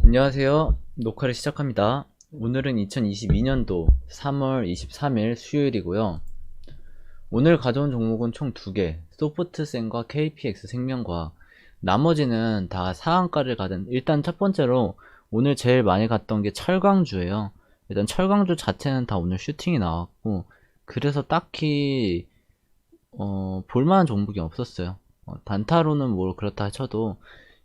안녕하세요. 녹화를 시작합니다. 오늘은 2022년도 3월 23일 수요일이고요. 오늘 가져온 종목은 총 2개, 소프트센과 KPX 생명과학. 나머지는 다 상한가를 가든, 일단 첫 번째로 오늘 제일 많이 갔던 게 철강주예요. 일단 철강주 자체는 다 오늘 슈팅이 나왔고, 그래서 딱히 볼만한 종목이 없었어요. 단타로는 뭐 그렇다 쳐도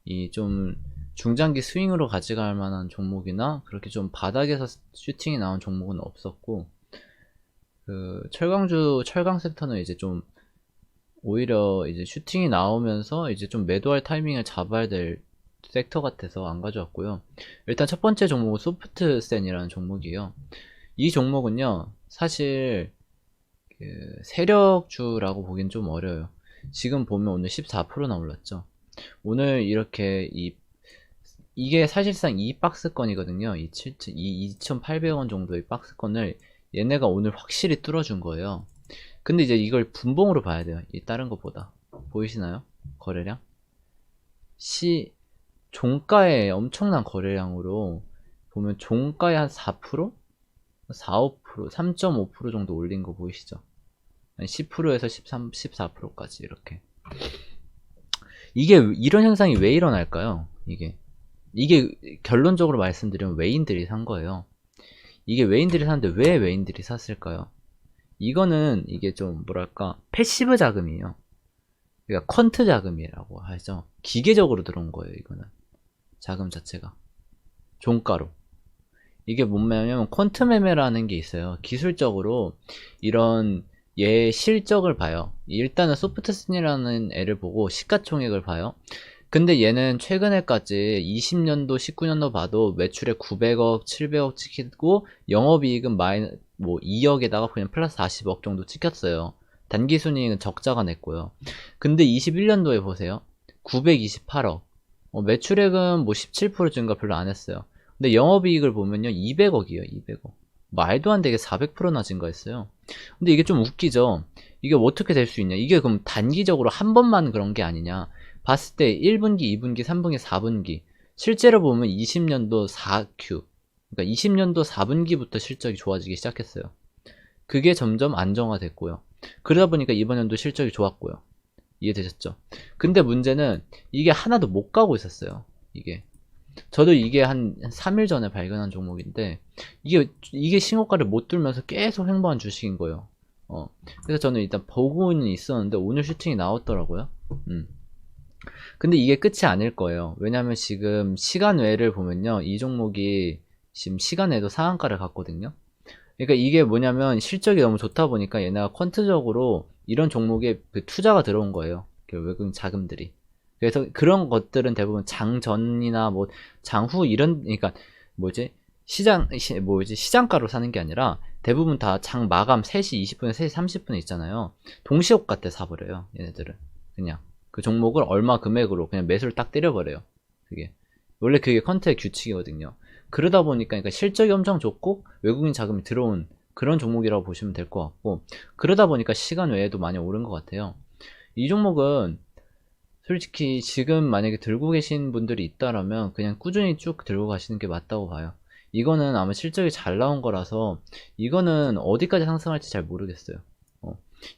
이 좀 중장기 스윙으로 가져갈 만한 종목이나 그렇게 좀 바닥에서 슈팅이 나온 종목은 없었고, 그 철강 섹터는 이제 좀 오히려 이제 슈팅이 나오면서 이제 좀 매도할 타이밍을 잡아야 될 섹터 같아서 안 가져왔고요. 일단 첫 번째 종목은 소프트센이라는 종목이에요. 이 종목은요, 사실 그 세력주라고 보긴 좀 어려워요. 지금 보면 오늘 14%나 올랐죠. 오늘 이렇게 이게 사실상 이 박스권이거든요. 이 2,800원 정도의 박스권을 얘네가 오늘 확실히 뚫어준 거예요. 근데 이제 이걸 분봉으로 봐야 돼요. 이 다른 것보다. 보이시나요? 거래량? 종가의 엄청난 거래량으로 보면 종가의 한 4%? 4, 5%, 3.5% 정도 올린 거 보이시죠? 10%에서 13, 14%까지 이렇게. 이게 이런 현상이 왜 일어날까요? 이게 결론적으로 말씀드리면 외인들이 산 거예요. 이게 외인들이 샀는데 왜 외인들이 샀을까요? 이거는 이게 좀 뭐랄까 패시브 자금이에요. 그러니까 퀀트 자금이라고 하죠. 기계적으로 들어온 거예요. 이거는 자금 자체가 종가로. 이게 뭐냐면 퀀트 매매라는 게 있어요. 기술적으로 이런 얘 실적을 봐요. 일단은 소프트슨이라는 애를 보고 시가총액을 봐요. 근데 얘는 최근에까지 20년도, 19년도 봐도 매출에 900억, 700억 찍히고 영업이익은 뭐 2억에다가 그냥 플러스 40억 정도 찍혔어요. 단기순이익은 적자가 냈고요. 근데 21년도에 보세요. 928억. 매출액은 뭐 17% 증가 별로 안 했어요. 근데 영업이익을 보면요. 200억이에요. 200억. 말도 안 되게 400%나 증가했어요. 근데 이게 좀 웃기죠. 이게 어떻게 될 수 있냐. 이게 그럼 단기적으로 한 번만 그런 게 아니냐. 봤을 때 1분기, 2분기, 3분기, 4분기 실제로 보면 20년도 4Q 그러니까 20년도 4분기부터 실적이 좋아지기 시작했어요. 그게 점점 안정화됐고요. 그러다 보니까 이번 연도 실적이 좋았고요. 이해되셨죠? 근데 문제는 이게 하나도 못 가고 있었어요. 저도 이게 한 3일 전에 발견한 종목인데 이게 신고가를 못 뚫면서 계속 횡보한 주식인 거예요. 그래서 저는 일단 보고는 있었는데 오늘 슈팅이 나왔더라고요. 근데 이게 끝이 아닐 거예요. 왜냐면 지금 시간 외를 보면요. 이 종목이 지금 시간 외도 상한가를 갔거든요. 그러니까 이게 뭐냐면 실적이 너무 좋다 보니까 얘네가 퀀트적으로 이런 종목에 그 투자가 들어온 거예요. 그 외국인 자금들이. 그래서 그런 것들은 대부분 장 전이나 뭐 장후 이런, 그러니까 시장가로 사는 게 아니라 대부분 다 장 마감 3시 20분에 3시 30분에 있잖아요. 동시효과 때 사버려요. 얘네들은. 그냥. 그 종목을 얼마 금액으로 그냥 매수를 딱 때려버려요. 원래 그게 컨트의 규칙이거든요. 그러다 보니까 그러니까 실적이 엄청 좋고 외국인 자금이 들어온 그런 종목이라고 보시면 될 것 같고, 그러다 보니까 시간 외에도 많이 오른 것 같아요. 이 종목은 솔직히 지금 만약에 들고 계신 분들이 있다라면 그냥 꾸준히 쭉 들고 가시는 게 맞다고 봐요. 이거는 아마 실적이 잘 나온 거라서 이거는 어디까지 상승할지 잘 모르겠어요.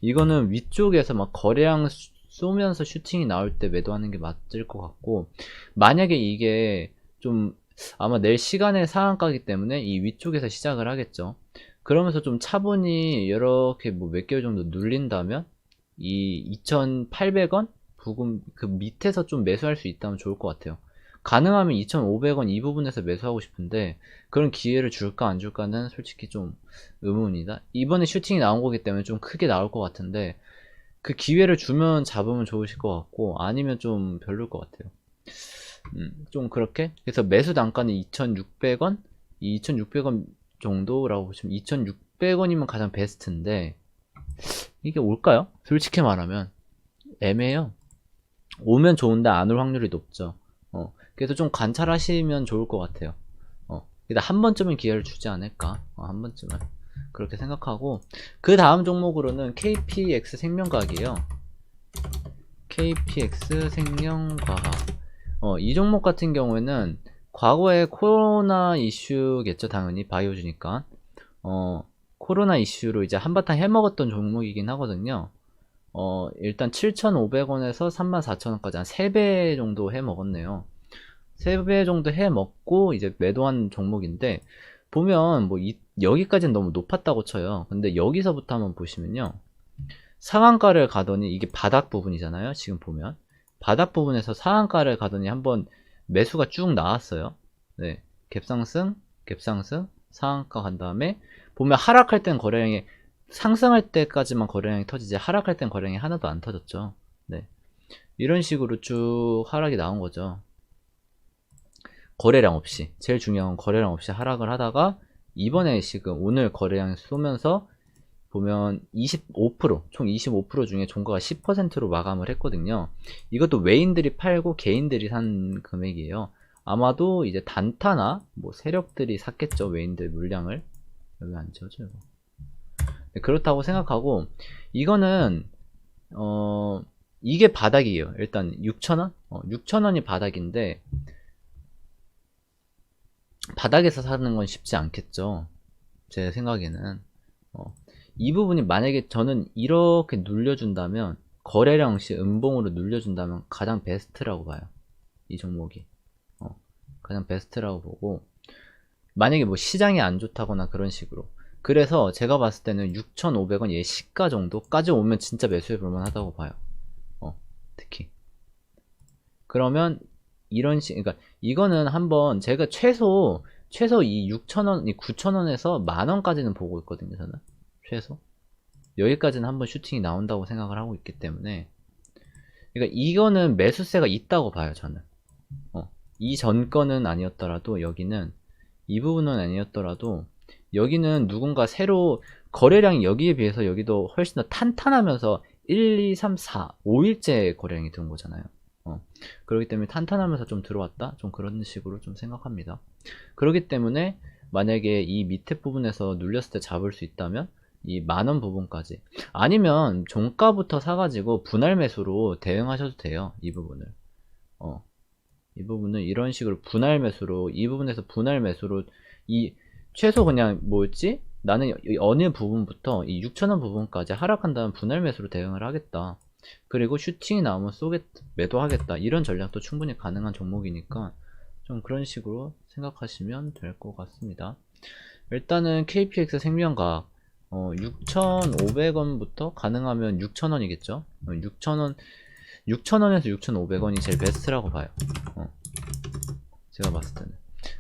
이거는 위쪽에서 막 거래량 쏘면서 슈팅이 나올 때 매도하는 게 맞을 것 같고, 만약에 이게 좀 아마 내일 시간의 상한가기 때문에 이 위쪽에서 시작을 하겠죠. 그러면서 좀 차분히 이렇게 뭐 몇 개월 정도 눌린다면 이 2,800원 부근 그 밑에서 좀 매수할 수 있다면 좋을 것 같아요. 가능하면 2,500원 이 부분에서 매수하고 싶은데 그런 기회를 줄까 안 줄까는 솔직히 좀 의문이다. 이번에 슈팅이 나온 거기 때문에 좀 크게 나올 것 같은데 그 기회를 주면 잡으면 좋으실 것 같고 아니면 좀 별로일 것 같아요. 좀 그렇게. 그래서 매수 단가는 2,600원? 2,600원 정도라고 보시면 2,600원이면 가장 베스트인데 이게 올까요? 솔직히 말하면 애매해요. 오면 좋은데 안 올 확률이 높죠. 그래서 좀 관찰하시면 좋을 것 같아요. 일단 한 번쯤은 기회를 주지 않을까. 한 번쯤은 그렇게 생각하고, 그 다음 종목으로는 KPX 생명과학이에요. KPX 생명과학. 이 종목 같은 경우에는 과거에 코로나 이슈겠죠, 당연히. 바이오주니까. 코로나 이슈로 이제 한바탕 해먹었던 종목이긴 하거든요. 일단 7,500원에서 34,000원까지 한 3배 정도 해먹었네요. 3배 정도 해먹고 이제 매도한 종목인데, 보면 뭐 여기까지는 너무 높았다고 쳐요. 근데 여기서부터 한번 보시면요. 상한가를 가더니 이게 바닥 부분이잖아요. 지금 보면. 바닥 부분에서 상한가를 가더니 한번 매수가 쭉 나왔어요. 네. 갭상승, 갭상승, 상한가 간 다음에 보면 하락할 땐 거래량이 상승할 때까지만 거래량이 터지지 하락할 땐 거래량이 하나도 안 터졌죠. 네. 이런 식으로 쭉 하락이 나온 거죠. 거래량 없이. 제일 중요한 건 거래량 없이 하락을 하다가 이번에 지금 오늘 거래량 쏘면서 보면 25%, 총 25% 중에 종가가 10%로 마감을 했거든요. 이것도 외인들이 팔고 개인들이 산 금액이에요. 아마도 이제 단타나 뭐 세력들이 샀겠죠. 외인들 물량을. 여기 안 지워져 이거. 네, 그렇다고 생각하고 이거는 이게 바닥이에요. 일단 6,000원? 6,000원이 바닥인데 바닥에서 사는 건 쉽지 않겠죠. 제 생각에는. 이 부분이 만약에 저는 이렇게 눌려준다면 거래량 없이 음봉으로 눌려준다면 가장 베스트라고 봐요. 이 종목이 가장 베스트라고 보고, 만약에 뭐 시장이 안 좋다거나 그런 식으로, 그래서 제가 봤을 때는 6,500원 얘 시가 정도까지 오면 진짜 매수해 볼만 하다고 봐요. 특히 그러면 이런 그러니까 이거는 한번 제가 최소 이 6,000원, 이 9,000원에서 만원까지는 보고 있거든요. 저는 최소 여기까지는 한번 슈팅이 나온다고 생각을 하고 있기 때문에, 그러니까 이거는 매수세가 있다고 봐요. 저는 이 전 거는 아니었더라도 여기는, 이 부분은 아니었더라도 여기는 누군가 새로 거래량이 여기에 비해서 여기도 훨씬 더 탄탄하면서 1, 2, 3, 4, 5일째 거래량이 들어온 거잖아요. 그렇기 때문에 탄탄하면서 좀 들어왔다? 좀 그런 식으로 좀 생각합니다. 그렇기 때문에 만약에 이 밑에 부분에서 눌렸을 때 잡을 수 있다면 이 만원 부분까지, 아니면 종가부터 사가지고 분할 매수로 대응하셔도 돼요. 이 부분을 이 부분은 이런 식으로 분할 매수로, 이 부분에서 분할 매수로 이 최소 그냥 뭐였지? 나는 어느 부분부터 이 6,000원 부분까지 하락한다면 분할 매수로 대응을 하겠다. 그리고 슈팅이 나오면 매도하겠다. 이런 전략도 충분히 가능한 종목이니까 좀 그런 식으로 생각하시면 될 것 같습니다. 일단은 KPX 생명과학 6,500원부터 가능하면 6,000원이겠죠. 6,000원에서 6,500원이 제일 베스트라고 봐요. 제가 봤을 때는.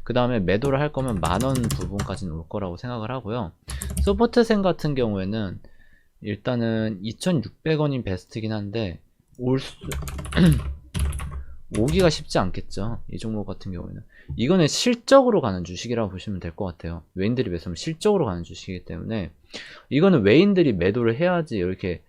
그 다음에 매도를 할 거면 만원 부분까지는 올 거라고 생각을 하고요. 소프트생 같은 경우에는 일단은 2,600원이 베스트긴 한데 오기가 쉽지 않겠죠. 이 종목 같은 경우에는 이거는 실적으로 가는 주식이라고 보시면 될 것 같아요. 외인들이 매수하면 실적으로 가는 주식이기 때문에 이거는 외인들이 매도를 해야지 이렇게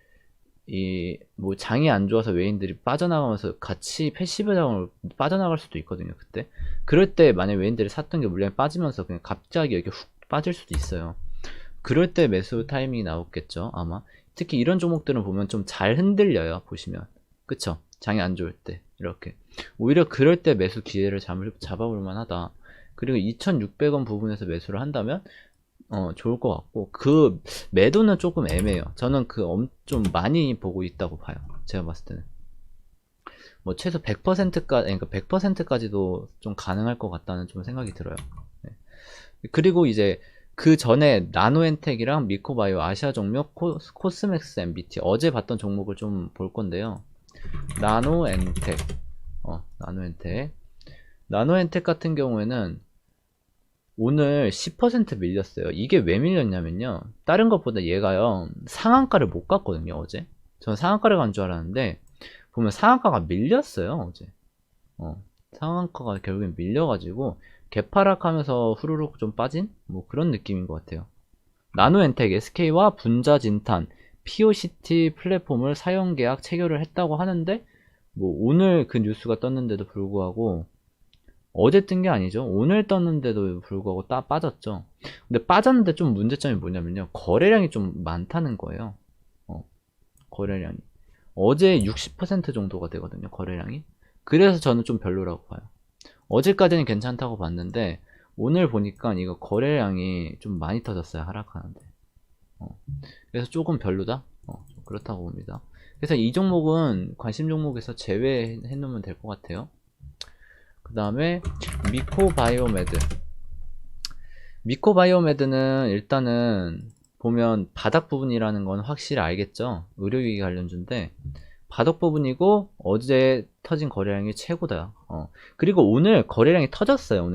뭐 장이 안 좋아서 외인들이 빠져나가면서 같이 패시브 자금을 빠져나갈 수도 있거든요. 그때 그럴 때 만약 외인들이 샀던 게 물량이 빠지면서 그냥 갑자기 이렇게 훅 빠질 수도 있어요. 그럴 때 매수 타이밍이 나오겠죠, 아마. 특히 이런 종목들은 보면 좀 잘 흔들려요, 보시면. 그쵸? 장이 안 좋을 때 이렇게 오히려 그럴 때 매수 기회를 잡아볼 만하다. 그리고 2,600원 부분에서 매수를 한다면 좋을 것 같고, 그 매도는 조금 애매해요. 저는 좀 많이 보고 있다고 봐요. 제가 봤을 때는 뭐 최소 100%까지, 그러니까 100%까지도 좀 가능할 것 같다는 좀 생각이 들어요. 네. 그리고 이제 그 전에 나노엔텍이랑 미코바이오, 아시아종목, 코스맥스 MBT 어제 봤던 종목을 좀 볼 건데요. 나노엔텍 나노엔텍 같은 경우에는 오늘 10% 밀렸어요. 이게 왜 밀렸냐면요, 다른 것보다 얘가요 상한가를 못 갔거든요. 어제 전 상한가를 간 줄 알았는데 보면 상한가가 밀렸어요. 어제 상한가가 결국엔 밀려가지고 개파락하면서 후루룩 좀 빠진 뭐 그런 느낌인 것 같아요. 나노엔텍 SK와 분자 진탄 POCT 플랫폼을 사용 계약 체결을 했다고 하는데, 뭐 오늘 그 뉴스가 떴는데도 불구하고, 어제 뜬 게 아니죠. 오늘 떴는데도 불구하고 빠졌죠. 근데 빠졌는데 좀 문제점이 뭐냐면요, 거래량이 좀 많다는 거예요. 거래량이 어제 60% 정도가 되거든요, 거래량이. 그래서 저는 좀 별로라고 봐요. 어제까지는 괜찮다고 봤는데 오늘 보니까 이거 거래량이 좀 많이 터졌어요. 하락하는데. 그래서 조금 별로다? 좀 그렇다고 봅니다. 그래서 이 종목은 관심 종목에서 제외해 놓으면 될 것 같아요. 그 다음에 미코바이오메드. 미코바이오메드는 일단은 보면 바닥 부분이라는 건 확실히 알겠죠? 의료기기 관련주인데 바닥 부분이고 어제 터진 거래량이 최고다. 그리고 오늘 거래량이 터졌어요.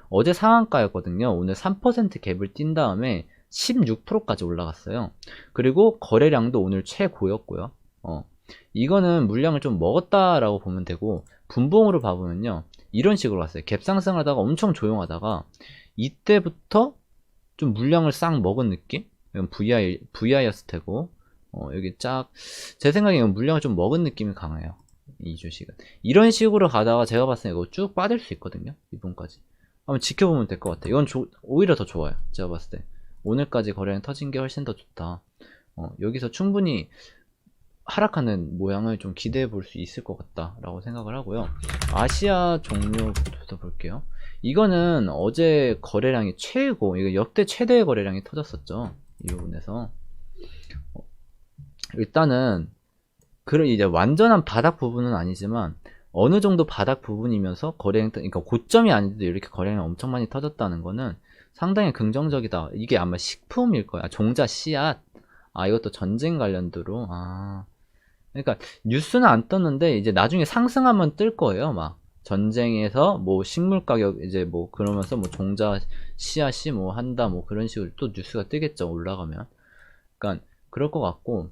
어제 상한가였거든요. 오늘 3% 갭을 뛴 다음에 16%까지 올라갔어요. 그리고 거래량도 오늘 최고였고요. 이거는 물량을 좀 먹었다라고 보면 되고, 분봉으로 봐보면요, 이런 식으로 갔어요. 갭 상승하다가 엄청 조용하다가 이때부터 좀 물량을 싹 먹은 느낌? 이건 VI였을 테고, 여기 제 생각에 이건 물량을 좀 먹은 느낌이 강해요. 이 주식은. 이런 식으로 가다가 제가 봤을 때 이거 쭉 빠질 수 있거든요. 이분까지. 한번 지켜보면 될 것 같아요. 이건 오히려 더 좋아요. 제가 봤을 때. 오늘까지 거래량 터진 게 훨씬 더 좋다. 여기서 충분히 하락하는 모양을 좀 기대해 볼 수 있을 것 같다라고 생각을 하고요. 아시아 종료부터 볼게요. 이거는 어제 거래량이 이거 역대 최대의 거래량이 터졌었죠. 이 부분에서. 일단은, 이제 완전한 바닥 부분은 아니지만, 어느 정도 바닥 부분이면서 그러니까 고점이 아닌데도 이렇게 거래량이 엄청 많이 터졌다는 거는 상당히 긍정적이다. 이게 아마 식품일 거야. 종자 씨앗. 이것도 전쟁 관련주로. 그러니까 뉴스는 안 떴는데 이제 나중에 상승하면 뜰 거예요. 막 전쟁에서 뭐 식물 가격 이제 뭐 그러면서 뭐 종자 씨앗이 뭐 한다 뭐 그런 식으로 또 뉴스가 뜨겠죠. 올라가면. 그러니까 그럴 것 같고,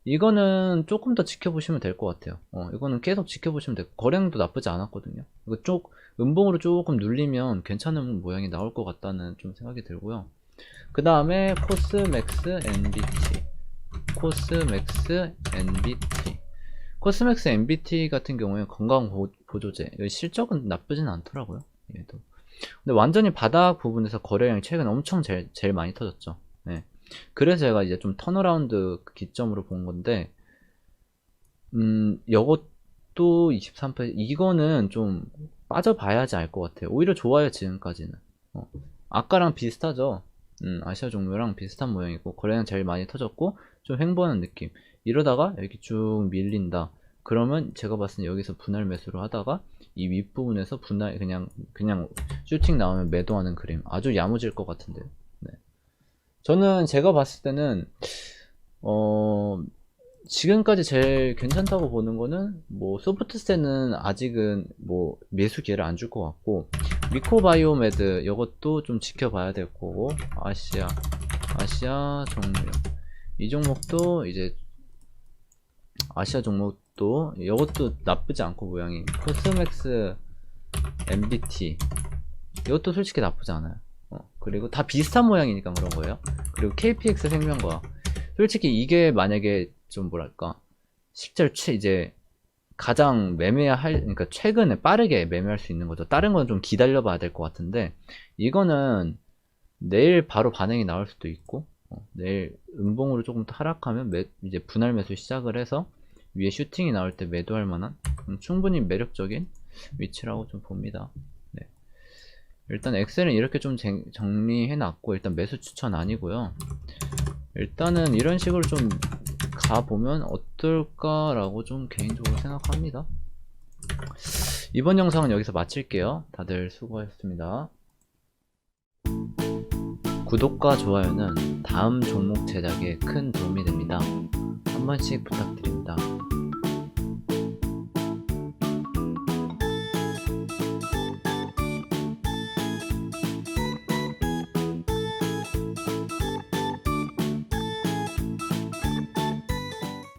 이거는 조금 더 지켜보시면 될 것 같아요. 이거는 계속 지켜보시면 돼요. 거래량도 나쁘지 않았거든요. 이거 음봉으로 조금 눌리면 괜찮은 모양이 나올 것 같다는 좀 생각이 들고요. 그 다음에 코스맥스 NBT 같은 경우에 건강보조제. 실적은 나쁘진 않더라고요. 얘도. 근데 완전히 바닥 부분에서 거래량이 최근에 엄청 제일 많이 터졌죠. 네. 그래서 제가 이제 좀 턴어라운드 기점으로 본 건데, 요것도 23%, 이거는 좀 빠져봐야지 알 것 같아요. 오히려 좋아요, 지금까지는. 아까랑 비슷하죠? 아시아 종묘랑 비슷한 모양이고, 거래량 제일 많이 터졌고, 좀 횡보하는 느낌. 이러다가 여기 쭉 밀린다. 그러면 제가 봤을 때 여기서 분할 매수를 하다가, 이 윗부분에서 그냥 슈팅 나오면 매도하는 그림. 아주 야무질 것 같은데요. 네. 저는 제가 봤을 때는 지금까지 제일 괜찮다고 보는 거는 뭐 소프트셀은 아직은 뭐 매수 기회를 안 줄 것 같고, 미코바이오메드 이것도 좀 지켜봐야 될 거고, 아시아 종목 이 종목도 이제 아시아 종목도 이것도 나쁘지 않고 모양이, 코스맥스 MBT 이것도 솔직히 나쁘지 않아요. 그리고 다 비슷한 모양이니까 그런 거예요. 그리고 KPX 생명과 솔직히 이게 만약에 좀 뭐랄까 실제로 이제 가장 그러니까 최근에 빠르게 매매할 수 있는 거죠. 다른 건 좀 기다려 봐야 될 것 같은데, 이거는 내일 바로 반응이 나올 수도 있고, 내일 음봉으로 조금 더 하락하면 이제 분할 매수 시작을 해서 위에 슈팅이 나올 때 매도할 만한 충분히 매력적인 위치라고 좀 봅니다. 네. 일단 엑셀은 이렇게 좀 정리해 놨고, 일단 매수 추천 아니고요. 일단은 이런 식으로 좀 가보면 어떨까라고 좀 개인적으로 생각합니다. 이번 영상은 여기서 마칠게요. 다들 수고하셨습니다. 구독과 좋아요는 다음 종목 제작에 큰 도움이 됩니다. 한 번씩 부탁드립니다.